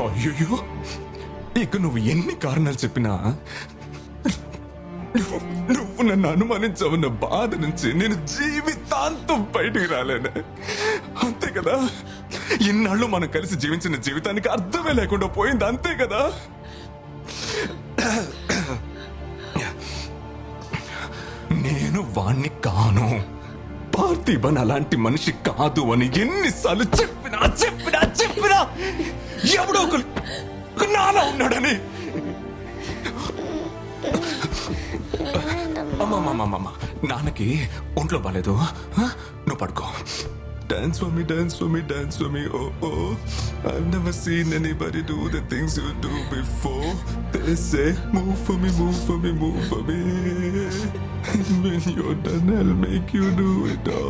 అయ్యో, ఇక నువ్వు ఎన్ని కారణాలు చెప్పినా నువ్వు నన్ను అనుమానించవన్న బాధ నుంచి నేను జీవితాంతం బయటికి రాలేను. అంతే కదా? ఇన్నాళ్ళు మనం కలిసి జీవించిన జీవితానికి అర్థమే లేకుండా పోయింది. అంతే కదా? నేను వాణ్ణి కాను, పార్థిబన్ అలాంటి మనిషి కాదు అని ఎన్నిసార్లు చెప్పినా చెప్పినా చెప్పినా ఎవడో ఒక నాలా ఉన్నాడని. అమ్మమ్మమ్మమ్మ, నాన్నకి ఒంట్లో బాలేదు, నువ్వు పడుకో. Dance for me, dance for me, dance for me, oh oh. I've never seen anybody do the things you do before. They say, move for me, move for me, move for me. And when you're done, I'll make you do it all.